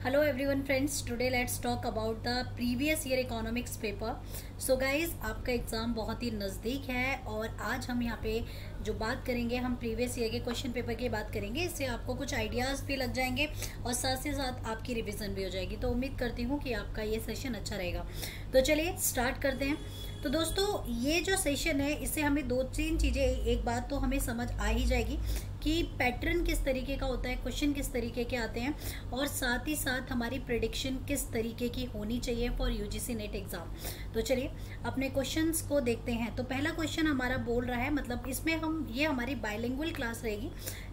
Hello everyone friends, today let's talk about the previous year economics paper. So guys, आपका exam बहुत ही नज़दीक है और आज हम यहाँ पे जो बात करेंगे हम प्रीवियस ईयर के क्वेश्चन पेपर की बात करेंगे। इससे आपको कुछ आइडियाज़ भी लग जाएंगे और साथ ही साथ आपकी रिवीजन भी हो जाएगी। तो उम्मीद करती हूँ कि आपका ये सेशन अच्छा रहेगा। तो चलिए स्टार्ट करते हैं। तो दोस्तों ये जो सेशन है इससे हमें दो तीन चीज़ें, एक बात तो हमें समझ आ ही जाएगी कि पैटर्न किस तरीके का होता है, क्वेश्चन किस तरीके के आते हैं और साथ ही साथ हमारी प्रेडिक्शन किस तरीके की होनी चाहिए फॉर यूजीसी नेट एग्ज़ाम। तो चलिए अपने क्वेश्चंस को देखते हैं। तो पहला क्वेश्चन हमारा बोल रहा है, मतलब इसमें ये हमारी बाइलिंगुअल क्लास रहेगी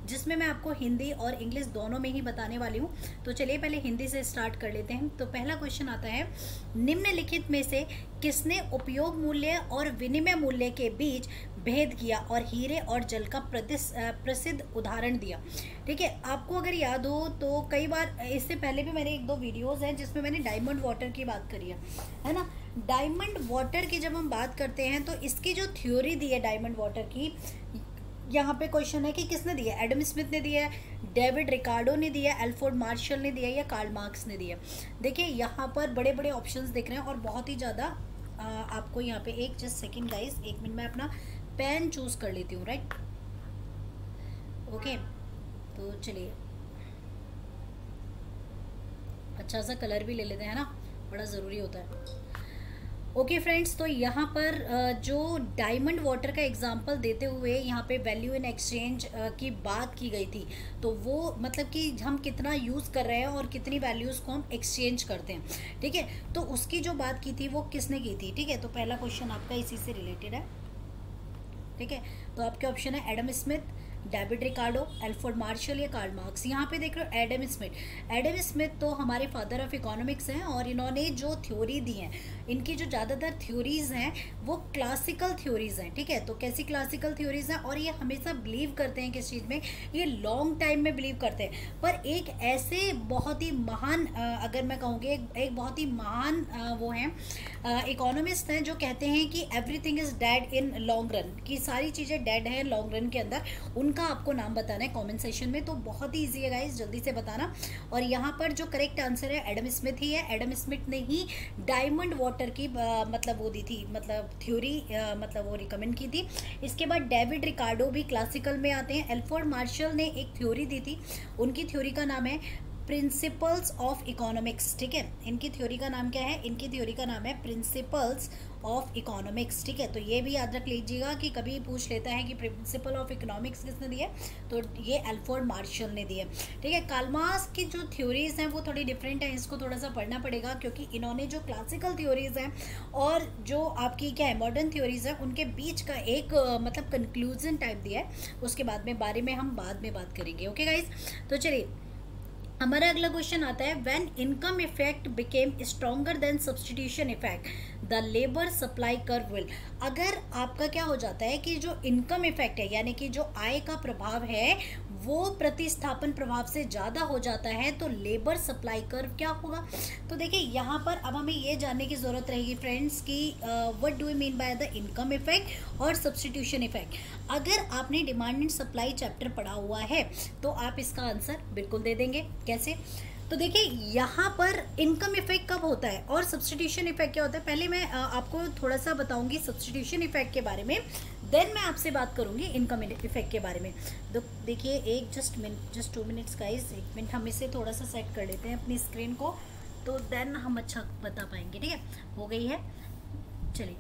जिसमें मैं आपको हिंदी और इंग्लिश दोनों में ही बताने वाली हूँ। तो चलिए पहले हिंदी से स्टार्ट कर लेते हैं। तो पहला क्वेश्चन आता है, निम्नलिखित में से किसने उपयोग मूल्य और विनिमय मूल्य के बीच भेद किया और हीरे और जल का प्रसिद्ध उदाहरण दिया। ठीक है, आपको अगर याद हो तो कई बार इससे पहले भी मेरे एक दो वीडियोस हैं जिसमें मैंने डायमंड वाटर की बात करी है ना। डायमंड वाटर की जब हम बात करते हैं तो इसकी जो थ्योरी दी है डायमंड वाटर की, यहाँ पे क्वेश्चन है कि किसने दिया, एडम स्मिथ ने दिया है, डेविड रिकार्डो ने दिया, एल्फ्रेड मार्शल ने दिया या कार्ल मार्क्स ने दिया। देखिए यहाँ पर बड़े बड़े ऑप्शंस दिख रहे हैं और बहुत ही ज़्यादा आपको यहाँ पे एक जस्ट सेकंड गाइस, एक मिनट में अपना पेन चूज कर लेती हूँ, राइट। ओके, तो चलिए अच्छा सा कलर भी ले लेते हैं ना, बड़ा ज़रूरी होता है। ओके फ्रेंड्स, तो यहाँ पर जो डायमंड वाटर का एग्जांपल देते हुए यहाँ पे वैल्यू इन एक्सचेंज की बात की गई थी, तो वो मतलब कि हम कितना यूज़ कर रहे हैं और कितनी वैल्यूज़ को हम एक्सचेंज करते हैं। ठीक है, तो उसकी जो बात की थी वो किसने की थी। ठीक है, तो पहला क्वेश्चन आपका इसी से रिलेटेड है। ठीक है, तो आपके ऑप्शन है Adam Smith, David Ricardo, Alfred Marshall या कार्ल मार्क्स। यहाँ पे देख रहे हो एडम स्मिथ। एडम स्मिथ तो हमारे फादर ऑफ इकोनॉमिक्स हैं और इन्होंने जो थ्योरी दी है, इनकी जो ज़्यादातर थ्योरीज हैं वो क्लासिकल थ्योरीज हैं। ठीक है, तो कैसी क्लासिकल थ्योरीज हैं, और ये हमेशा बिलीव करते हैं किस चीज़ में, ये लॉन्ग टाइम में बिलीव करते हैं। पर एक ऐसे बहुत ही महान अगर मैं कहूँगी एक बहुत ही महान वो हैं इकोनॉमिस्ट हैं जो कहते हैं कि everything is dead in long run, कि सारी चीज़ें डेड हैं लॉन्ग रन के अंदर। उनका आपको नाम बताना है कमेंट सेक्शन में। तो बहुत ही इजी है गाइस, जल्दी से बताना। और यहाँ पर जो करेक्ट आंसर है एडम स्मिथ ही है। एडम स्मिथ ने ही डायमंड वाटर की मतलब वो दी थी, मतलब थ्योरी मतलब वो रिकमेंड की थी। इसके बाद डेविड रिकार्डो भी क्लासिकल में आते हैं। एल्फ्रेड मार्शल ने एक थ्योरी दी थी, उनकी थ्योरी का नाम है प्रिंसिपल्स ऑफ इकोनॉमिक्स। ठीक है, इनकी थ्योरी का नाम क्या है, इनकी थ्योरी का नाम है प्रिंसिपल्स ऑफ इकोनॉमिक्स। ठीक है, तो ये भी याद रख लीजिएगा कि कभी पूछ लेता है कि प्रिंसिपल ऑफ इकोनॉमिक्स किसने दिया, तो ये एल्फ्रेड मार्शल ने दिया। ठीक है, कार्ल मार्क्स की जो थ्योरीज हैं वो थोड़ी डिफरेंट है, इसको थोड़ा सा पढ़ना पड़ेगा क्योंकि इन्होंने जो क्लासिकल थ्योरीज हैं और जो आपकी क्या है मॉडर्न थ्योरीज हैं उनके बीच का एक मतलब कंक्लूजन टाइप दिया है। उसके बाद में बारे में हम बाद में बात करेंगे। ओके गाइज, तो चलिए हमारा अगला क्वेश्चन आता है, when income effect became stronger then substitution effect the labour supply curve will. अगर आपका क्या हो जाता है कि जो इनकम इफेक्ट है यानी कि जो आय का प्रभाव है वो प्रतिस्थापन प्रभाव से ज़्यादा हो जाता है तो लेबर सप्लाई कर्व क्या होगा। तो देखिए यहाँ पर अब हमें ये जानने की ज़रूरत रहेगी फ्रेंड्स कि what do we mean by the income effect और सब्सटीट्यूशन इफेक्ट। अगर आपने डिमांड एंड सप्लाई चैप्टर पढ़ा हुआ है तो आप इसका आंसर बिल्कुल दे देंगे। कैसे, तो देखिए यहाँ पर इनकम इफेक्ट कब होता है और सब्सटीट्यूशन इफेक्ट क्या होता है। पहले मैं आपको थोड़ा सा बताऊंगी सब्सटीट्यूशन इफेक्ट के बारे में, देन मैं आपसे बात करूंगी इनकम इफेक्ट के बारे में। तो देखिए एक जस्ट 2 मिनट्स गाइस, 1 मिनट हम इसे थोड़ा सा सेट कर लेते हैं अपनी स्क्रीन को, तो देन हम अच्छा बता पाएंगे। ठीक है, हो गई है, चलिए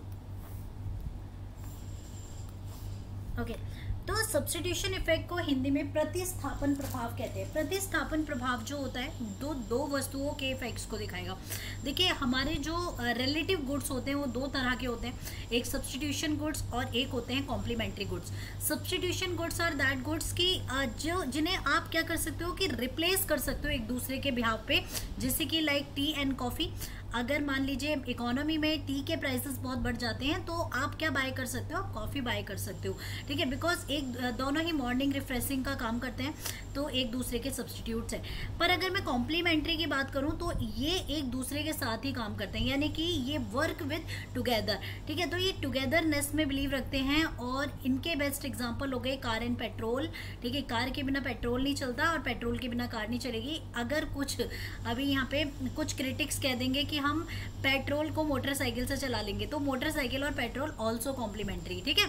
ओके। तो सब्स्टिट्यूशन इफेक्ट को हिंदी में प्रतिस्थापन प्रभाव कहते हैं। प्रतिस्थापन प्रभाव जो होता है दो वस्तुओं के इफेक्ट्स को दिखाएगा। देखिए हमारे जो रिलेटिव गुड्स होते हैं वो दो तरह के होते हैं, एक सब्स्टिट्यूशन गुड्स और एक होते हैं complementary goods. Substitution goods are that goods की जो जिन्हें आप क्या कर सकते हो कि रिप्लेस कर सकते हो एक दूसरे के बिहाव पे, जैसे कि लाइक टी एंड कॉफ़ी। अगर मान लीजिए इकोनॉमी में टी के प्राइसेस बहुत बढ़ जाते हैं तो आप क्या बाय कर सकते हो, आप कॉफ़ी बाय कर सकते हो, ठीक है, बिकॉज एक दोनों ही मॉर्निंग रिफ्रेशिंग का काम करते हैं, तो एक दूसरे के सब्सटीट्यूट्स हैं। पर अगर मैं कॉम्प्लीमेंट्री की बात करूं तो ये एक दूसरे के साथ ही काम करते हैं, यानी कि ये वर्क विद टुगेदर, ठीक है। तो ये टुगेदरनेस में बिलीव रखते हैं और इनके बेस्ट एग्जांपल हो गए कार एंड पेट्रोल, ठीक है। कार के बिना पेट्रोल नहीं चलता और पेट्रोल के बिना कार नहीं चलेगी। अगर कुछ अभी यहाँ पे कुछ क्रिटिक्स कह देंगे कि हम पेट्रोल को मोटरसाइकिल से चला लेंगे, तो मोटरसाइकिल और पेट्रोल ऑल्सो कॉम्प्लीमेंट्री, ठीक है।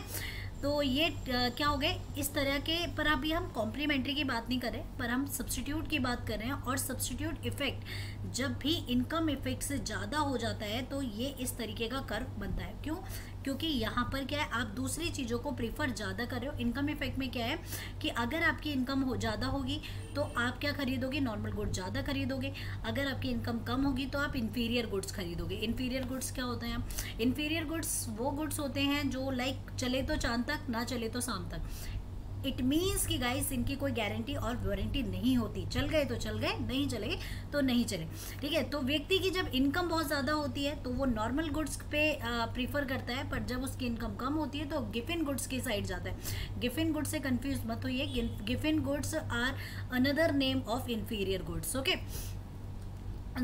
तो ये क्या हो गए इस तरह के। पर अभी हम कॉम्प्लीमेंट्री की बात नहीं कर रहे, पर हम सब्स्टिट्यूट की बात कर रहे हैं। और सब्स्टिट्यूट इफेक्ट जब भी इनकम इफेक्ट से ज़्यादा हो जाता है तो ये इस तरीके का कर्व बनता है। क्यों? क्योंकि यहाँ पर क्या है, आप दूसरी चीज़ों को प्रीफर ज़्यादा कर रहे हो। इनकम इफेक्ट में क्या है कि अगर आपकी इनकम ज़्यादा होगी तो आप क्या खरीदोगे, नॉर्मल गुड्स ज़्यादा खरीदोगे। अगर आपकी इनकम कम होगी तो आप इन्फीरियर गुड्स खरीदोगे। इन्फीरियर गुड्स क्या होते हैं? इन्फीरियर गुड्स वो गुड्स होते हैं जो लाइक चले तो चांद तक, ना चले तो शाम तक। इट मीन्स कि गाइस इनकी कोई गारंटी और वारंटी नहीं होती। चल गए तो चल गए, नहीं चले तो नहीं चले, ठीक है। तो व्यक्ति की जब इनकम बहुत ज़्यादा होती है तो वो नॉर्मल गुड्स पे प्रीफर करता है, पर जब उसकी इनकम कम होती है तो गिफिन गुड्स की साइड जाता है। गिफिन गुड्स से कंफ्यूज मत होइए, Giffen goods are another name of inferior goods, okay.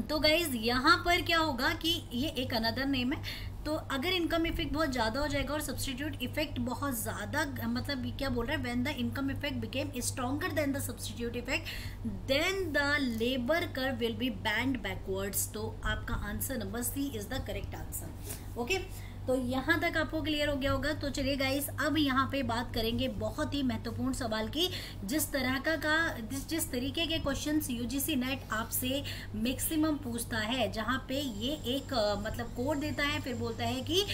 तो गाइज यहाँ पर क्या होगा कि ये एक अनदर नेम है। तो अगर इनकम इफेक्ट बहुत ज़्यादा हो जाएगा और सब्सटीट्यूट इफेक्ट बहुत ज़्यादा, मतलब क्या बोल रहा है, when the income effect became stronger than the substitute effect then the labour curve will be bend backwards. तो आपका answer number C is the correct answer, okay. तो यहाँ तक आपको क्लियर हो गया होगा। तो चलिए गाइस, अब यहाँ पे बात करेंगे बहुत ही महत्वपूर्ण सवाल की, जिस तरह जिस तरीके के क्वेश्चंस यूजीसी नेट आपसे मैक्सिमम पूछता है, जहाँ पे ये एक मतलब कोड देता है, फिर बोलता है कि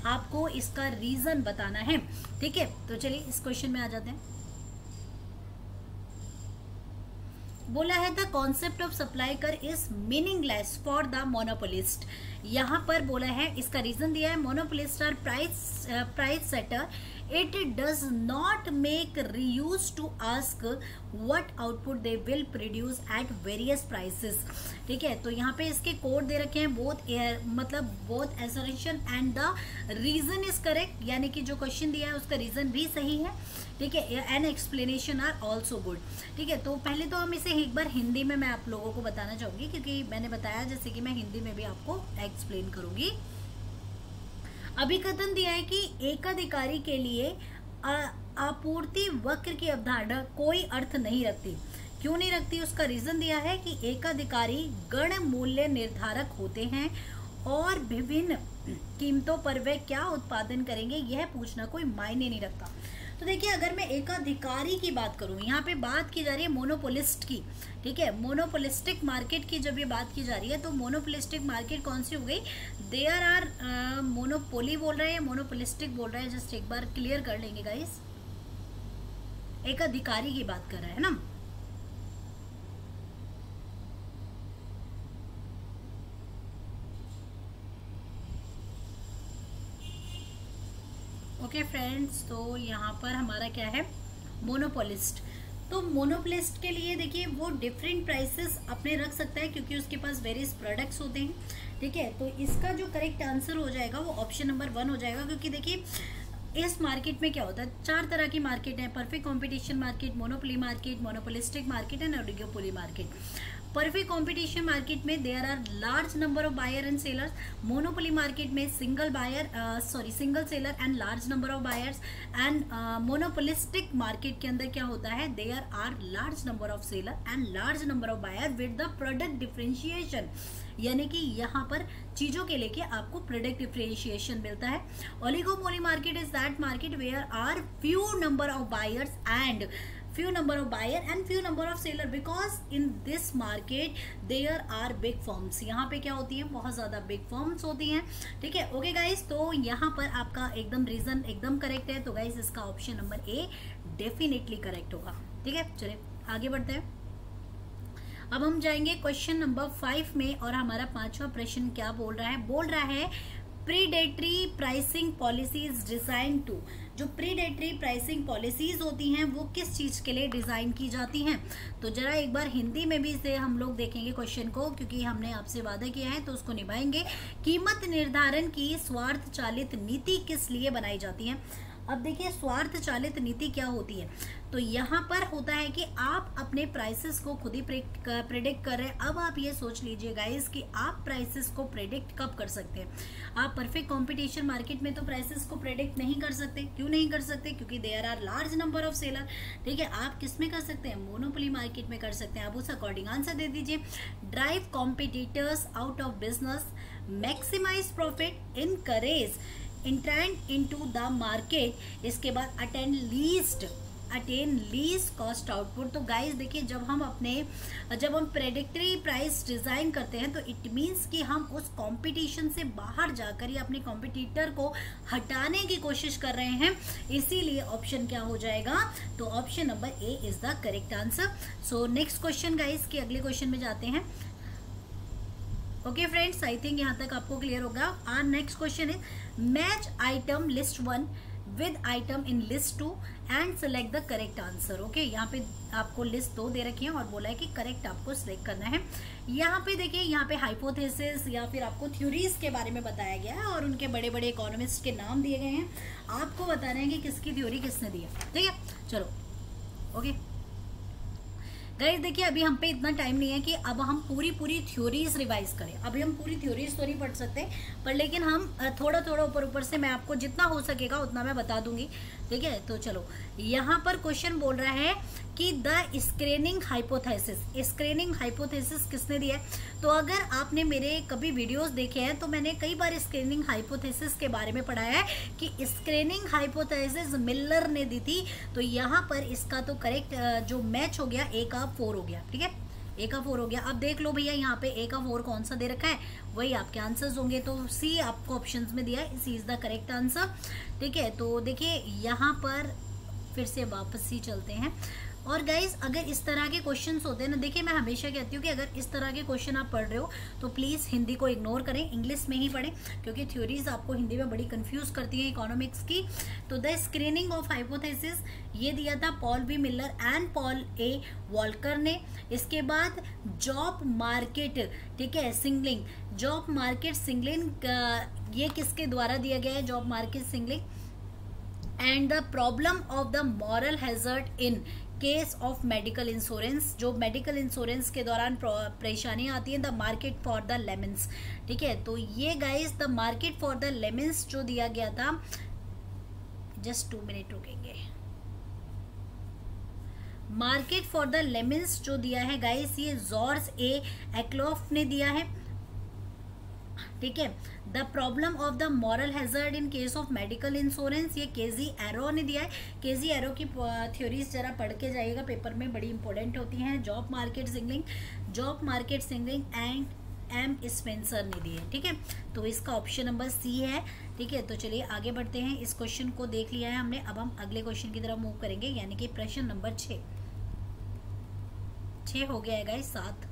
आपको इसका रीजन बताना है, ठीक है। तो चलिए इस क्वेश्चन में आ जाते हैं। बोला है the concept of supply curve is meaningless for the monopolist. यहाँ पर बोला है, इसका रीजन दिया है, monopolist are price setter, it does not make reuse to ask what output they will produce at various prices, ठीक है। तो यहाँ पे इसके कोड दे रखे हैं, both assertion and the reason is correct, यानी कि जो क्वेश्चन दिया है उसका रीजन भी सही है, ठीक है। And explanation are also good, ठीक है। तो पहले तो हम इसे एक बार हिंदी में मैं आप लोगों को बताना चाहूंगी, क्योंकि मैंने बताया जैसे कि मैं हिंदी में भी आपको एक्सप्लेन करूंगी। अभी कथन दिया है कि एकाधिकारी के लिए आपूर्ति वक्र की अवधारणा कोई अर्थ नहीं रखती। क्यों नहीं रखती? उसका रीजन दिया है कि एकाधिकारी गण मूल्य निर्धारक होते हैं और विभिन्न कीमतों पर वे क्या उत्पादन करेंगे यह पूछना कोई मायने नहीं रखता। तो देखिए, अगर मैं एकाधिकारी की बात करूं, यहाँ पे बात की जा रही है मोनोपोलिस्ट की, ठीक है, मोनोपोलिस्टिक मार्केट की जब ये बात की जा रही है तो मोनोपोलिस्टिक मार्केट कौन सी हो गई? देयर आर मोनोपोली बोल रहे हैं, मोनोपोलिस्टिक बोल रहे हैं, जस्ट एक बार क्लियर कर लेंगे गाइस। एकाधिकारी की बात कर रहे हैं ना। ओके फ्रेंड्स, तो यहाँ पर हमारा क्या है, मोनोपोलिस्ट। तो मोनोपोलिस्ट के लिए देखिए वो डिफरेंट प्राइसेस अपने रख सकता है क्योंकि उसके पास वेरियस प्रोडक्ट्स होते हैं, ठीक है। तो इसका जो करेक्ट आंसर हो जाएगा वो ऑप्शन नंबर 1 हो जाएगा, क्योंकि देखिए इस मार्केट में क्या होता है, 4 तरह की मार्केट है, perfect competition market, monopoly market, monopolistic market and oligopoly market. Perfect competition market में there are large number of buyer and sellers. Monopoly market में single seller and large number of buyers. And monopolistic market के अंदर क्या होता है, there are large number of seller and large number of buyer with the product differentiation, यानी कि यहाँ पर चीजों के लेके आपको प्रोडक्ट डिफरेंशिएशन मिलता है। Oligopoly market is that market where are few number of buyers and few number of seller, because in this market there are big firms। यहाँ पे क्या होती है, बहुत ज्यादा बिग फर्म्स होती हैं, ठीक है। ओके गाइस, तो यहाँ पर आपका एकदम रीजन एकदम करेक्ट है, तो गाइस इसका option number A definitely correct होगा, ठीक है। चलिए आगे बढ़ते हैं। अब हम जाएंगे क्वेश्चन नंबर 5 में, और हमारा 5वां प्रश्न क्या बोल रहा है, predatory pricing policy is design to. जो प्रीडेटरी प्राइसिंग पॉलिसीज होती हैं वो किस चीज के लिए डिजाइन की जाती हैं। तो जरा एक बार हिंदी में भी से हम लोग देखेंगे क्वेश्चन को, क्योंकि हमने आपसे वादा किया है तो उसको निभाएंगे। कीमत निर्धारण की स्वार्थ चालित नीति किस लिए बनाई जाती है। अब देखिए स्वार्थ चालित नीति क्या होती है। तो यहाँ पर होता है कि आप अपने प्राइसेस को खुद ही प्रेडिक्ट कर रहे हैं। अब आप ये सोच लीजिए गाइस कि आप प्राइसेस को प्रेडिक्ट कब कर सकते हैं। आप परफेक्ट कंपटीशन मार्केट में तो प्राइसेस को प्रेडिक्ट नहीं कर सकते। क्यों नहीं कर सकते? क्योंकि there are large number of seller. ठीक है, आप किस में कर सकते हैं? मोनोपोली मार्केट में कर सकते हैं। आप उस अकॉर्डिंग आंसर दे दीजिए। Drive competitors out of business, maximise profit, encourage entrant into the market. इसके बाद अटेन लीस्ट कॉस्ट आउटपुट। तो गाइस देखिए जब हम प्रेडिक्टरी प्राइस डिजाइन करते हैं तो इट मींस कि हम उस कंपटीशन से बाहर जाकर या अपने कॉम्पिटिटर को हटाने की कोशिश कर रहे हैं। इसीलिए ऑप्शन क्या हो जाएगा? तो option number A is the correct answer. So next question guys के अगले क्वेश्चन में जाते हैं। ओके फ्रेंड्स, आई थिंक यहाँ तक आपको क्लियर होगा। Our next question is match item list 1 with item in list 2 and select the correct answer. Okay, यहाँ पे आपको लिस्ट 2 दे रखी है और बोला है कि करेक्ट आपको सिलेक्ट करना है। यहाँ पे देखिए, यहाँ पे हाइपोथेसिस या फिर आपको थ्योरीज के बारे में बताया गया है और उनके बड़े बड़े इकोनॉमिस्ट के नाम दिए गए हैं। आपको बता रहे हैं कि किसकी थ्योरी किसने दी है। ठीक है, चलो ओके गाइस देखिए अभी हम पे इतना टाइम नहीं है कि अब हम पूरी थ्योरीज रिवाइज करें। अभी हम पूरी थ्योरीज तो नहीं पढ़ सकते, पर लेकिन हम थोड़ा थोड़ा ऊपर से मैं आपको जितना हो सकेगा उतना मैं बता दूंगी। ठीक है, तो चलो यहाँ पर क्वेश्चन बोल रहा है कि द स्क्रीनिंग हाइपोथेसिस किसने दिया है। तो अगर आपने मेरे कभी वीडियोस देखे हैं तो मैंने कई बार स्क्रीनिंग हाइपोथेसिस के बारे में पढ़ाया है कि स्क्रीनिंग हाइपोथेसिस मिलर ने दी थी। तो यहाँ पर इसका तो करेक्ट जो मैच हो गया ए का 4 हो गया। ठीक है, ए का 4 हो गया। अब देख लो भैया यहाँ पे ए का 4 कौन सा दे रखा है, वही आपके आंसर्स होंगे। तो सी आपको ऑप्शंस में दिया है, सी इज द करेक्ट आंसर। ठीक है, तो देखिए यहाँ पर फिर से वापस ही चलते हैं। और गाइज अगर इस तरह के क्वेश्चंस होते हैं ना, देखिए मैं हमेशा कहती हूँ कि अगर इस तरह के क्वेश्चन आप पढ़ रहे हो तो प्लीज़ हिंदी को इग्नोर करें, इंग्लिश में ही पढ़ें, क्योंकि थ्योरीज आपको हिंदी में बड़ी कंफ्यूज करती हैं इकोनॉमिक्स की। तो द स्क्रीनिंग ऑफ हाइपोथेसिस ये दिया था Paul B Miller and Paul A Volcker ने। इसके बाद जॉब मार्केट, ठीक है, जॉब मार्केट सिंगलिंग ये किसके द्वारा दिया गया है? Job market signalling. And the problem of the moral hazard in case of medical insurance, जो मेडिकल इंश्योरेंस के दौरान परेशानियां आती हैं, the market for the lemons. ठीक है, तो ये guys the market for the lemons जो दिया गया था, जस्ट 2 मिनट रुकेंगे। मार्केट फॉर द लेमन्स जो दिया है गाइस ये जॉर्ज ए एक्लॉफ ने दिया है। ठीक है, the problem of the moral hazard in case of medical insurance ये केजी एरो ने दिया है। केजी एरो की थ्योरीज जरा पढ़ के जाइएगा, पेपर में बड़ी इंपॉर्टेंट होती हैं। Job market signalling and M Spencer ने दी है। ठीक है, तो इसका ऑप्शन नंबर सी है। ठीक है, तो चलिए आगे बढ़ते हैं। इस क्वेश्चन को देख लिया है हमने, अब हम अगले क्वेश्चन की तरफ मूव करेंगे, यानी कि प्रश्न नंबर 6 हो गया है गाइस 7।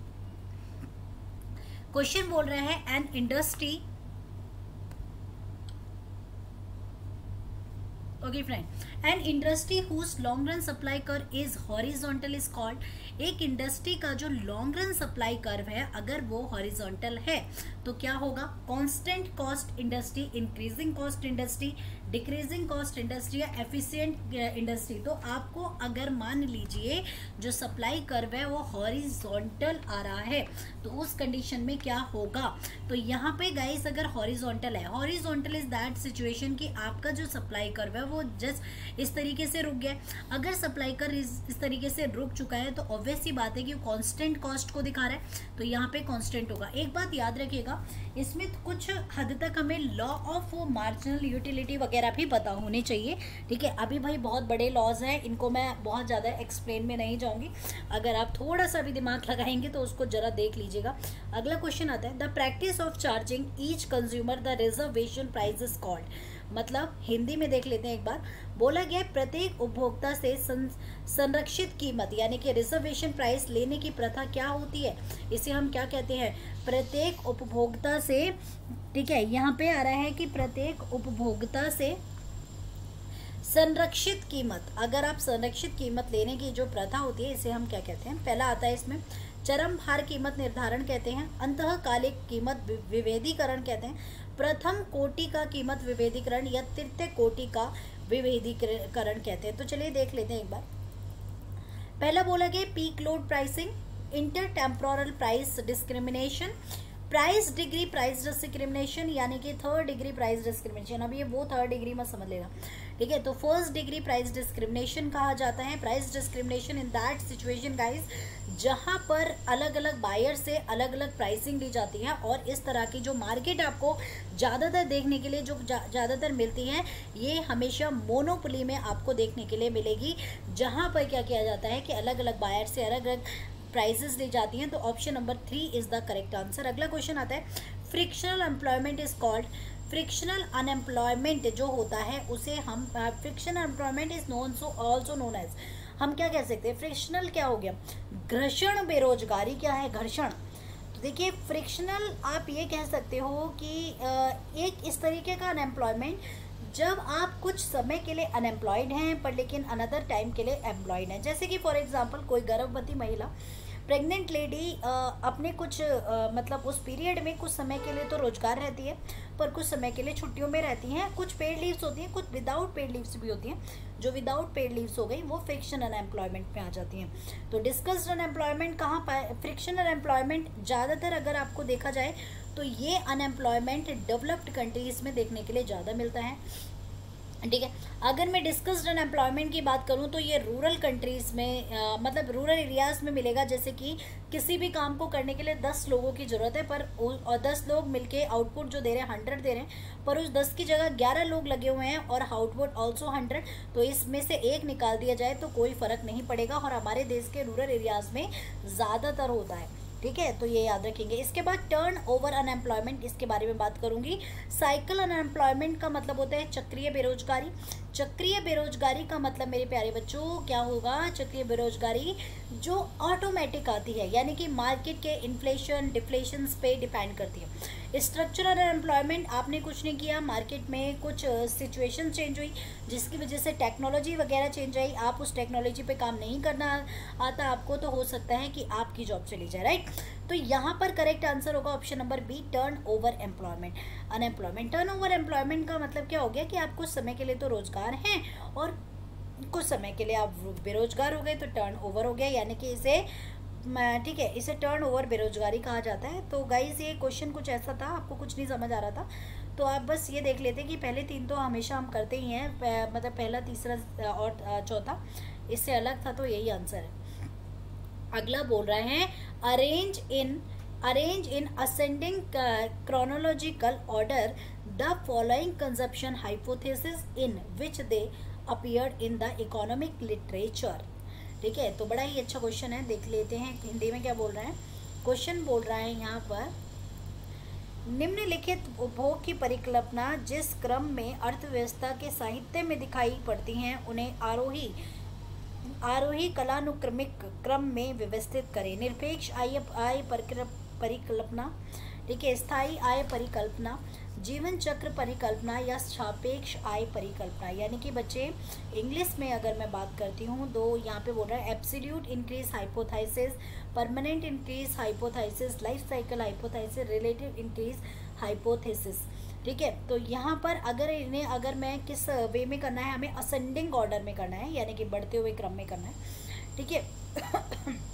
क्वेश्चन बोल रहा है an industry, okay friend, an industry whose long run supply curve is horizontal is called. एक इंडस्ट्री का जो लॉन्ग रन सप्लाई कर्व है अगर वो हॉरिजॉन्टल है तो क्या होगा? Constant cost industry, increasing cost industry, decreasing cost industry या एफिशिएंट इंडस्ट्री। तो आपको अगर मान लीजिए जो सप्लाई कर्व है वो हॉरिजॉन्टल आ रहा है तो उस कंडीशन में क्या होगा? तो यहाँ पे गाइस अगर हॉरिजॉन्टल है, हॉरिजॉन्टल इज दैट सिचुएशन कि आपका जो सप्लाई कर्व है वो जस्ट इस तरीके से रुक गया। अगर सप्लाई कर्व इस तरीके से रुक चुका है तो ऑब्वियस सी बात है कि कांस्टेंट कॉस्ट को दिखा रहा है, तो यहाँ पे कांस्टेंट होगा। एक बात याद रखिएगा, इसमें कुछ हद तक हमें लॉ ऑफ मार्जिनल यूटिलिटी वगैरह भी पता होने चाहिए। ठीक है, अभी भाई बहुत बड़े लॉज हैं, इनको मैं बहुत ज़्यादा एक्सप्लेन में नहीं जाऊँगी, अगर आप थोड़ा सा भी दिमाग लगाएंगे तो उसको जरा देख लीजिएगा। अगला क्वेश्चन आता है the practice of charging each consumer the reservation price is called. मतलब हिंदी में देख लेते हैं एक बार। बोला गया प्रत्येक उपभोक्ता से संरक्षित कीमत यानी कि रिजर्वेशन प्राइस लेने की प्रथा क्या होती है? इसे हम क्या कहते हैं? प्रत्येक उपभोक्ता से, ठीक है, यहाँ पे आ रहा है कि प्रत्येक उपभोक्ता से संरक्षित कीमत, अगर आप संरक्षित कीमत लेने की जो प्रथा होती है इसे हम क्या कहते हैं? पहला आता है इसमें चरम भार कीमत निर्धारण कहते हैं, अंतःकालिक कीमत विभेदीकरण कहते हैं, प्रथम कोटि का कीमत विभेदीकरण या तृतीय कोटि का विभेदीकरण कहते हैं। तो चलिए देख लेते हैं एक बार। पहला बोला गया peak load pricing, inter temporal price discrimination, price degree price discrimination यानी कि थर्ड डिग्री प्राइस डिस्क्रिमिनेशन। अब ये वो थर्ड डिग्री में समझ लेना, ठीक है। तो फर्स्ट डिग्री प्राइस डिस्क्रिमिनेशन कहा जाता है price discrimination in that situation guys जहां पर अलग अलग बायर से अलग अलग प्राइसिंग ली जाती है, और इस तरह की जो मार्केट आपको ज़्यादातर देखने के लिए जो ज़्यादातर मिलती है ये हमेशा मोनोपोली में आपको देखने के लिए मिलेगी, जहां पर क्या किया जाता है कि अलग अलग बायर से अलग अलग प्राइसेस ली जाती हैं। तो option number 3 is the correct answer. अगला क्वेश्चन आता है frictional employment is called, frictional unemployment जो होता है उसे हम frictional employment is known so also known as, हम क्या कह सकते हैं? फ्रिक्शनल क्या हो गया? घर्षण बेरोजगारी। क्या है? घर्षण। तो देखिए फ्रिक्शनल आप ये कह सकते हो कि एक इस तरीके का अनएम्प्लॉयमेंट जब आप कुछ समय के लिए अनएम्प्लॉयड हैं पर लेकिन अनदर टाइम के लिए एम्प्लॉयड हैं। जैसे कि फॉर एग्जांपल कोई गर्भवती महिला, प्रेग्नेंट लेडी अपने कुछ मतलब उस पीरियड में कुछ समय के लिए तो रोजगार रहती है पर कुछ समय के लिए छुट्टियों में रहती हैं। कुछ पेड लीव्स होती हैं, कुछ विदाउट पेड लीव्स भी होती हैं। जो विदाउट पेड लीव्स हो गई वो फ्रिक्शनल अनएम्प्लॉयमेंट में आ जाती हैं। तो डिस्कस्ड अनएम्प्लॉयमेंट कहाँ पाए? फ्रिक्शनल अनएम्प्लॉयमेंट ज़्यादातर अगर आपको देखा जाए तो ये अनएम्प्लॉयमेंट डेवलप्ड कंट्रीज़ में देखने के लिए ज़्यादा मिलता है, ठीक है। अगर मैं डिस्कस्ड अनएम्प्लॉयमेंट की बात करूं तो ये रूरल कंट्रीज़ में मतलब रूरल एरियाज़ में मिलेगा। जैसे कि किसी भी काम को करने के लिए 10 लोगों की ज़रूरत है पर और 10 लोग मिलके आउटपुट जो दे रहे हैं 100 दे रहे हैं, पर उस 10 की जगह 11 लोग लगे हुए हैं और आउटपुट ऑल्सो 100, तो इसमें से एक निकाल दिया जाए तो कोई फ़र्क नहीं पड़ेगा, और हमारे देश के रूरल एरियाज़ में ज़्यादातर होता है, ठीक है। तो ये याद रखेंगे। इसके बाद टर्न ओवर अनएम्प्लॉयमेंट, इसके बारे में बात करूंगी। साइकिल अनएम्प्लॉयमेंट का मतलब होता है चक्रीय बेरोजगारी। चक्रीय बेरोजगारी का मतलब मेरे प्यारे बच्चों क्या होगा? चक्रीय बेरोजगारी जो ऑटोमेटिक आती है, यानी कि मार्केट के इन्फ्लेशन डिफ्लेशन पे डिपेंड करती है। स्ट्रक्चरल अनएम्प्लॉयमेंट, आपने कुछ नहीं किया, मार्केट में कुछ सिचुएशन चेंज हुई जिसकी वजह से टेक्नोलॉजी वगैरह चेंज आई, आप उस टेक्नोलॉजी पे काम नहीं करना आता आपको, तो हो सकता है कि आपकी जॉब चली जाए, राइट। तो यहाँ पर करेक्ट आंसर होगा option number B, turnover employment unemployment. Turnover employment का मतलब क्या हो गया कि आप कुछ समय के लिए तो रोजगार हैं और कुछ समय के लिए आप बेरोजगार हो गए, तो टर्न ओवर हो गया, यानी कि इसे ठीक है, इसे टर्न ओवर बेरोजगारी कहा जाता है। तो गाइज ये क्वेश्चन कुछ ऐसा था, आपको कुछ नहीं समझ आ रहा था तो आप बस ये देख लेते कि पहले 3 तो हमेशा हम करते ही हैं, मतलब पहला तीसरा और चौथा इससे अलग था, तो यही आंसर है। अगला बोल रहे हैं arrange in ascending chronological order the following consumption hypothesis in which they appeared in the economic literature, ठीक है। तो बड़ा ही अच्छा क्वेश्चन है, देख लेते हैं हिंदी में क्या बोल रहा है। क्वेश्चन बोल रहा है यहाँ पर, निम्नलिखित उपभोग की परिकल्पना जिस क्रम में अर्थव्यवस्था के साहित्य में दिखाई पड़ती हैं उन्हें आरोही कलानुक्रमिक क्रम में व्यवस्थित करें। निरपेक्ष आय परिकल्पना, ठीक है, स्थायी आय परिकल्पना, जीवन चक्र परिकल्पना या सापेक्ष आय परिकल्पना। यानी कि बच्चे इंग्लिश में अगर मैं बात करती हूँ तो यहाँ पे बोल रहा है absolute increase hypothesis, permanent increase hypothesis, life cycle hypothesis, relative increase hypothesis, ठीक है। तो यहाँ पर अगर मैं किस वे में करना है, हमें असेंडिंग ऑर्डर में करना है, यानी कि बढ़ते हुए क्रम में करना है, ठीक है।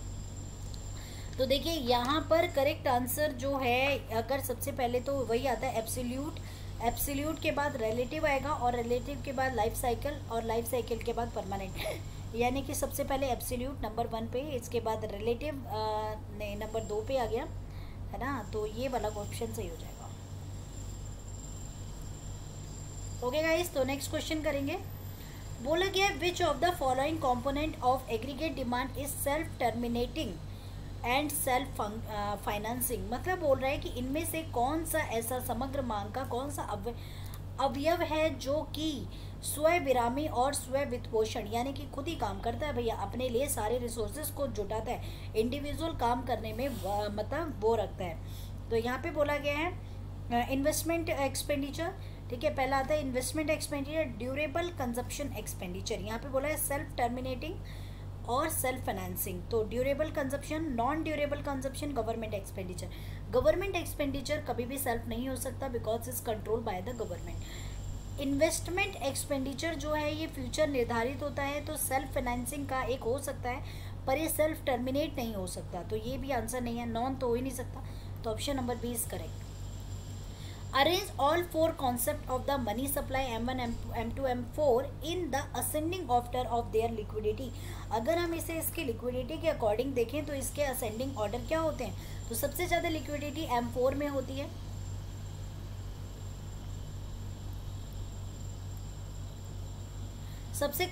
तो देखिए यहाँ पर करेक्ट आंसर जो है, अगर सबसे पहले तो वही आता है एब्सोल्यूट के बाद रिलेटिव आएगा और रिलेटिव के बाद लाइफ साइकिल और लाइफ साइकिल के बाद परमानेंट, यानी कि सबसे पहले एब्सोल्यूट नंबर 1 पे, इसके बाद रिलेटिव नंबर 2 पे आ गया, है ना। तो ये वाला ऑप्शन सही हो जाएगा। ओके गाइस, तो नेक्स्ट क्वेश्चन करेंगे। बोला गया which of the following component of aggregate demand is self terminating and self financing, मतलब बोल रहा है कि इनमें से कौन सा ऐसा समग्र मांग का कौन सा अवयव है जो कि स्वविरामी और स्व वित्तपोषण, यानी कि खुद ही काम करता है भैया, अपने लिए सारे रिसोर्सेज को जुटाता है, इंडिविजुअल काम करने में मतलब वो रखता है। तो यहाँ पे बोला गया है इन्वेस्टमेंट एक्सपेंडिचर, ठीक है, पहला आता है investment expenditure, durable consumption expenditure. यहाँ पे बोला है सेल्फ टर्मिनेटिंग और सेल्फ फाइनेंसिंग। तो durable consumption, non durable consumption, government expenditure. Government expenditure कभी भी सेल्फ नहीं हो सकता because is control by the government. Investment expenditure जो है ये फ्यूचर निर्धारित होता है, तो सेल्फ फाइनेंसिंग का एक हो सकता है, पर ये सेल्फ टर्मिनेट नहीं हो सकता, तो ये भी आंसर नहीं है, नॉन तो हो ही नहीं सकता। तो option number B is correct. Arrange all four concepts of the money supply M1, M2, M4 in the ascending order of their liquidity। अगर हम इसे इसके लिक्विडिटी के अकॉर्डिंग देखें तो इसके असेंडिंग ऑर्डर क्या होते हैं, तो सबसे ज़्यादा लिक्विडिटी M4 में होती है, सबसे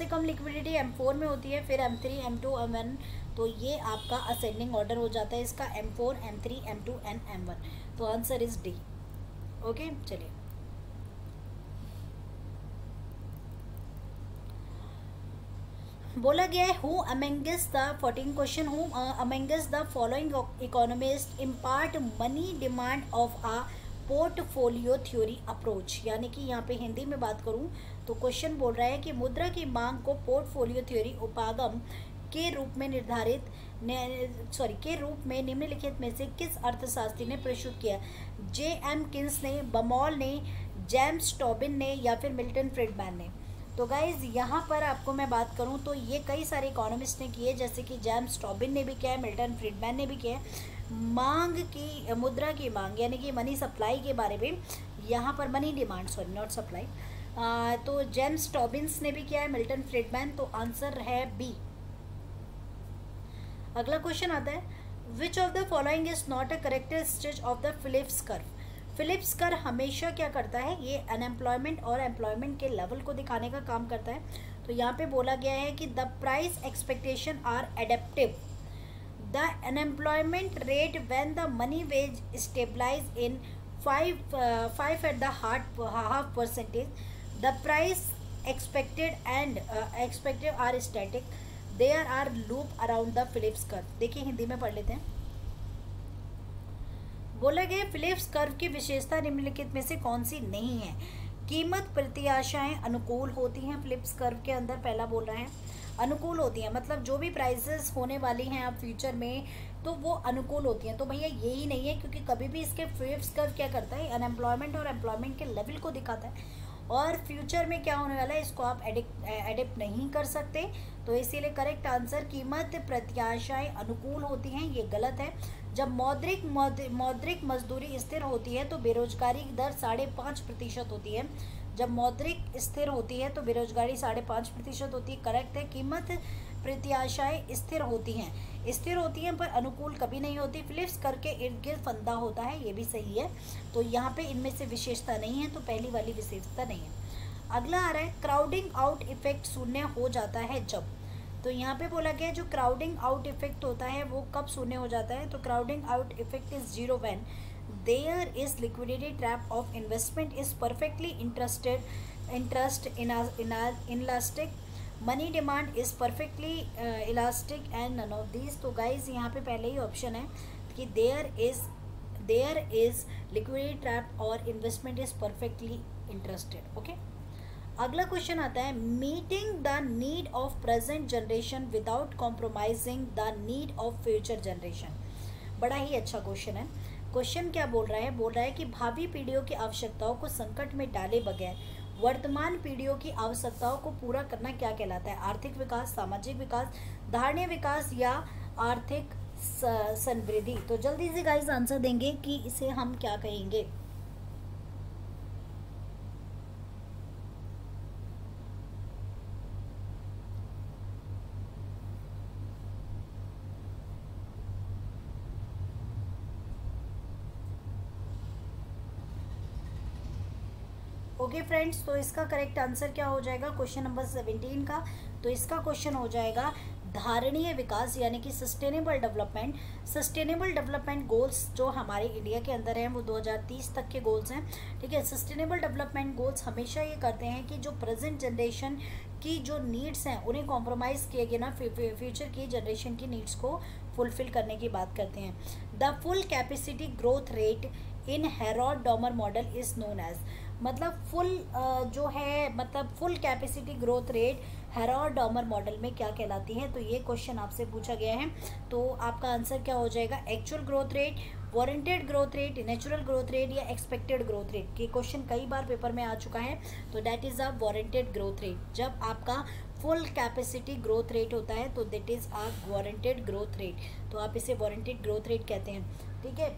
कम लिक्विडिटी M4 में होती है, फिर M3, M2, M1। तो ये आपका असेंडिंग ऑर्डर हो जाता है इसका M4, M3, M2 and M1। तो आंसर इज डी। ओके, चलिए बोला गया है who amongst the 14 question, who amongst the following economist impart money demand of a portfolio theory approach. यानी कि यहाँ पे हिंदी में बात करूँ तो क्वेश्चन बोल रहा है कि मुद्रा की मांग को पोर्टफोलियो थ्योरी उपागम के रूप में के रूप में निम्नलिखित में से किस अर्थशास्त्री ने प्रस्तुत किया? J.M. किन्स ने, बमॉल ने, जेम्स टॉबिन ने या फिर मिल्टन फ्रीडमैन ने? तो गाइज यहाँ पर आपको मैं बात करूँ तो ये कई सारे इकोनॉमिस्ट ने किए, जैसे कि जेम्स टॉबिन ने भी किया है, मिल्टन फ्रीडमैन ने भी किया है। मांग की, मुद्रा की मांग यानी कि मनी सप्लाई के बारे में, यहाँ पर money demand, sorry not supply, तो जेम्स टॉबिन्स ने भी किया है, मिल्टन फ्रीडमैन। तो आंसर है बी। अगला क्वेश्चन आता है which of the following is not a characteristic of the Phillips curve. Phillips curve हमेशा क्या करता है, ये अनएम्प्लॉयमेंट और एम्प्लॉयमेंट के लेवल को दिखाने का काम करता है। तो यहाँ पे बोला गया है कि the price expectation are adaptive, the unemployment rate when the money wage stabilise in 5 at the half percentage, the price expected are static, there are loop around the Phillips curve. देखिए हिंदी में पढ़ लेते हैं। बोला गया फिलिप्स कर्व की विशेषता निम्नलिखित में से कौन सी नहीं है? कीमत प्रत्याशाएं अनुकूल होती हैं फिलिप्स कर्व के अंदर, पहला बोल रहा है अनुकूल होती हैं, मतलब जो भी प्राइसेस होने वाली हैं अब फ्यूचर में तो वो अनुकूल होती हैं। तो भैया यही नहीं है, क्योंकि कभी भी इसके फिलिप्स कर्व क्या करता है, अनएम्प्लॉयमेंट और एम्प्लॉयमेंट के लेवल को दिखाता है, और फ्यूचर में क्या होने वाला है इसको आप एडिप्ट नहीं कर सकते। तो इसीलिए करेक्ट आंसर कीमत प्रत्याशाएं अनुकूल होती हैं, ये गलत है। जब मौद्रिक मजदूरी स्थिर होती है तो बेरोजगारी की दर 5.5% होती है। जब मौद्रिक स्थिर होती है तो बेरोजगारी 5.5% होती है। करेक्ट है, कीमत प्रत्याशाएं स्थिर होती हैं पर अनुकूल कभी नहीं होती। फिलिप्स कर्व के इर्द गिर्द फंदा होता है, ये भी सही है। तो यहाँ पे इनमें से विशेषता नहीं है, तो पहली वाली विशेषता नहीं है। अगला आ रहा है क्राउडिंग आउट इफेक्ट शून्य हो जाता है जब। तो यहाँ पे बोला गया है जो क्राउडिंग आउट इफेक्ट होता है वो कब शून्य हो जाता है? तो crowding out effect is 0 when there is liquidity trap of investment is perfectly interest elastic, money demand is perfectly elastic and none of these. तो गाइज यहाँ पे पहले ही ऑप्शन है कि देयर इज लिक्विडिटी ट्रैप और investment is perfectly interested. Okay, अगला question आता है meeting the need of present generation without compromising the need of future generation. बड़ा ही अच्छा क्वेश्चन है। क्वेश्चन क्या बोल रहा है? बोल रहा है कि भावी पीढ़ियों की आवश्यकताओं को संकट में डाले बगैर वर्तमान पीढ़ियों की आवश्यकताओं को पूरा करना क्या कहलाता है? आर्थिक विकास, सामाजिक विकास, धारणीय विकास या आर्थिक समृद्धि। तो जल्दी से गाइस आंसर देंगे कि इसे हम क्या कहेंगे। ओके फ्रेंड्स, तो इसका करेक्ट आंसर क्या हो जाएगा क्वेश्चन नंबर 17 का? तो इसका क्वेश्चन हो जाएगा धारणीय विकास यानी कि sustainable development. Sustainable development goals जो हमारे इंडिया के अंदर हैं वो 2030 तक के गोल्स हैं। ठीक है, सस्टेनेबल डेवलपमेंट गोल्स हमेशा ये करते हैं कि जो प्रेजेंट जनरेशन की जो नीड्स हैं उन्हें कॉम्प्रोमाइज़ किए गए ना फ्यूचर की जनरेशन की नीड्स को फुलफिल करने की बात करते हैं। The full capacity growth rate in Harrod Domar model is known as. मतलब फुल जो है मतलब full capacity growth rate Harrod Domar model में क्या कहलाती है? तो ये क्वेश्चन आपसे पूछा गया है। तो आपका आंसर क्या हो जाएगा? Actual growth rate, warranted growth rate, natural growth rate या एक्सपेक्टेड ग्रोथ रेट। ये क्वेश्चन कई बार पेपर में आ चुका है। तो that is a warranted growth rate. जब आपका फुल कैपेसिटी ग्रोथ रेट होता है तो that is a warranted growth rate. तो आप इसे वारंटेड ग्रोथ रेट कहते हैं। ठीक है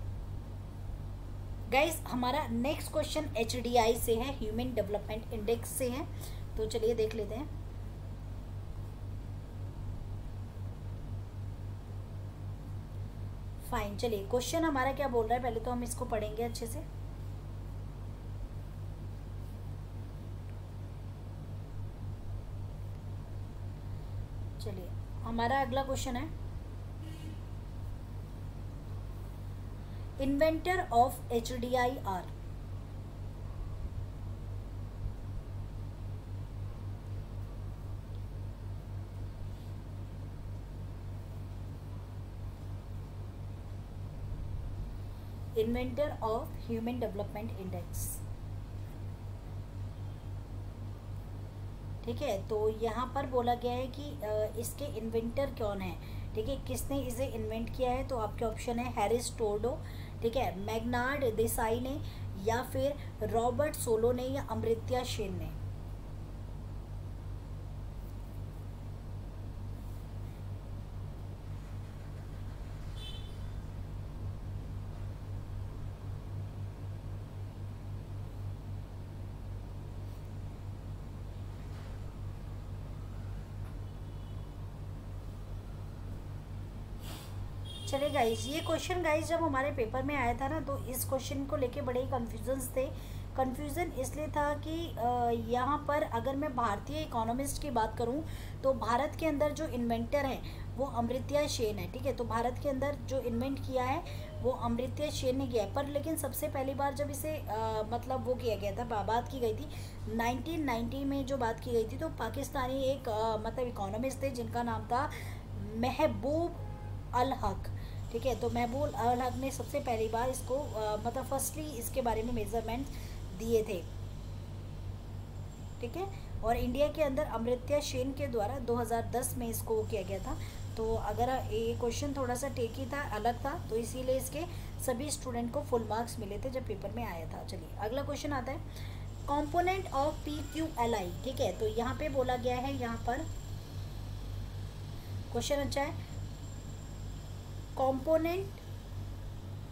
गाइस, हमारा नेक्स्ट क्वेश्चन HDI से है, ह्यूमन डेवलपमेंट इंडेक्स से है। तो चलिए देख लेते हैं। फाइन, चलिए क्वेश्चन हमारा क्या बोल रहा है पहले तो हम इसको पढ़ेंगे अच्छे से। चलिए हमारा अगला क्वेश्चन है, inventor of HDI are. Inventor of human development index. ठीक है, तो यहाँ पर बोला गया है कि इसके इन्वेंटर कौन है। ठीक है, किसने इसे इन्वेंट किया है? तो आपके ऑप्शन है हैरिस टोर्डो, ठीक है, मैग्नार्ड देसाई ने, या फिर रॉबर्ट सोलो ने, या अमृत्या सेन ने। चले गाइज, ये क्वेश्चन गाइज जब हमारे पेपर में आया था ना तो इस क्वेश्चन को लेके बड़े ही कन्फ्यूजन्स थे। कन्फ्यूज़न इसलिए था कि यहाँ पर अगर मैं भारतीय इकोनॉमिस्ट की बात करूँ तो भारत के अंदर जो इन्वेंटर है वो अमृत्या सेन है। ठीक है, तो भारत के अंदर जो इन्वेंट किया है वो अमृत्या सेन ने किया है। पर लेकिन सबसे पहली बार जब इसे मतलब वो किया गया था, बात की गई थी 1990 में जो बात की गई थी, तो पाकिस्तानी एक मतलब इकोनॉमिस्ट थे जिनका नाम था महबूब अल हक। ठीक है, तो महबूब अल हक ने सबसे पहली बार इसको मतलब फर्स्टली इसके बारे में मेजरमेंट दिए थे। ठीक है, और इंडिया के अंदर अमृत्या सेन के द्वारा 2010 में इसको किया गया था। तो अगर ये क्वेश्चन थोड़ा सा टेकी था, अलग था, तो इसीलिए इसके सभी स्टूडेंट को फुल मार्क्स मिले थे जब पेपर में आया था। चलिए अगला क्वेश्चन आता है, कंपोनेंट ऑफ PQLI। ठीक है, तो यहाँ पे बोला गया है, यहाँ पर क्वेश्चन अच्छा है,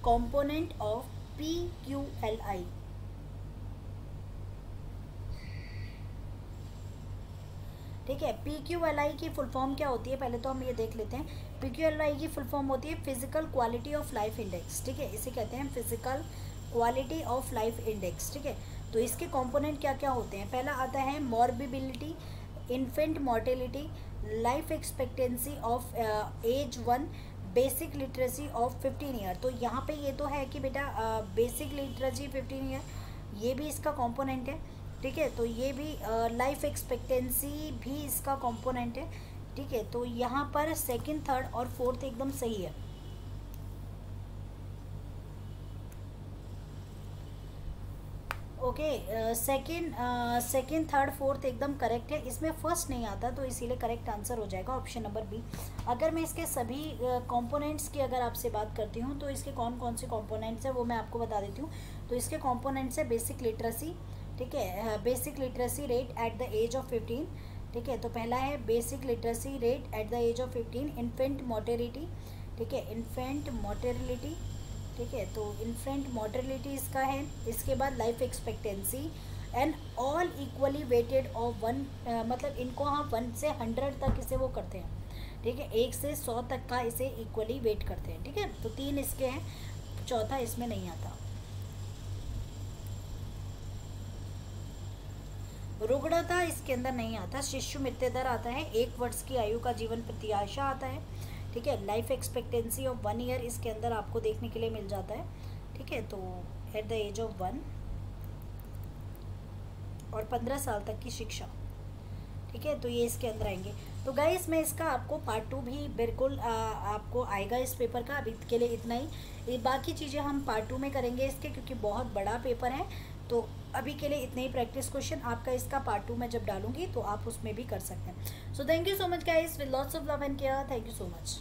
component of PQLI। ठीक है, PQLI की फुल फॉर्म क्या होती है पहले तो हम ये देख लेते हैं। PQLI की फुल फॉर्म होती है physical quality of life index. ठीक है, इसे कहते हैं physical quality of life index. ठीक है, तो इसके कंपोनेंट क्या क्या होते हैं? पहला आता है morbidity, infant mortality, life expectancy of age 1, basic literacy of 15 year. तो यहाँ पे ये तो है कि बेटा बेसिक लिटरेसी 15 ईयर, ये भी इसका कंपोनेंट है। ठीक है, तो ये भी लाइफ एक्सपेक्टेंसी भी इसका कंपोनेंट है। ठीक है, तो यहाँ पर सेकंड, थर्ड और फोर्थ एकदम सही है। ओके, सेकंड, थर्ड, फोर्थ एकदम करेक्ट है। इसमें फर्स्ट नहीं आता तो इसीलिए करेक्ट आंसर हो जाएगा ऑप्शन नंबर बी। अगर मैं इसके सभी कंपोनेंट्स की अगर आपसे बात करती हूँ तो इसके कौन कौन से कंपोनेंट्स हैं वो मैं आपको बता देती हूँ। तो इसके कंपोनेंट्स है बेसिक लिटरेसी। ठीक है, basic literacy rate at the age of 15। ठीक है, तो पहला है basic literacy rate at the age of 15। Infant mortality, ठीक है, इन्फेंट मोर्टेलिटी। ठीक है, तो इन्फेंट मोर्टेलिटी इसका है। इसके बाद life expectancy and all equally weighted of 1, मतलब इनको हम 1 से 100 तक इसे वो करते हैं। ठीक है, 1 से 100 तक का इसे इक्वली वेट करते हैं। ठीक है, तो 3 इसके हैं, चौथा इसमें नहीं आता। रुग्णता इसके अंदर नहीं आता। शिशु मृत्यु दर आता है, 1 वर्ष की आयु का जीवन प्रत्याशा आता है। ठीक है, लाइफ एक्सपेक्टेंसी ऑफ 1 ईयर इसके अंदर आपको देखने के लिए मिल जाता है। ठीक है, तो एट द एज ऑफ 1 और 15 साल तक की शिक्षा। ठीक है, तो ये इसके अंदर आएंगे। तो गाइस मैं इसका आपको पार्ट 2 भी बिल्कुल आपको आएगा इस पेपर का। अभी के लिए इतना ही, बाकी चीज़ें हम पार्ट 2 में करेंगे इसके, क्योंकि बहुत बड़ा पेपर है। तो अभी के लिए इतने ही प्रैक्टिस क्वेश्चन। आपका इसका पार्ट 2 मैं जब डालूंगी तो आप उसमें भी कर सकते हैं। So thank you so much guys, with lots of love and care. Thank you so much.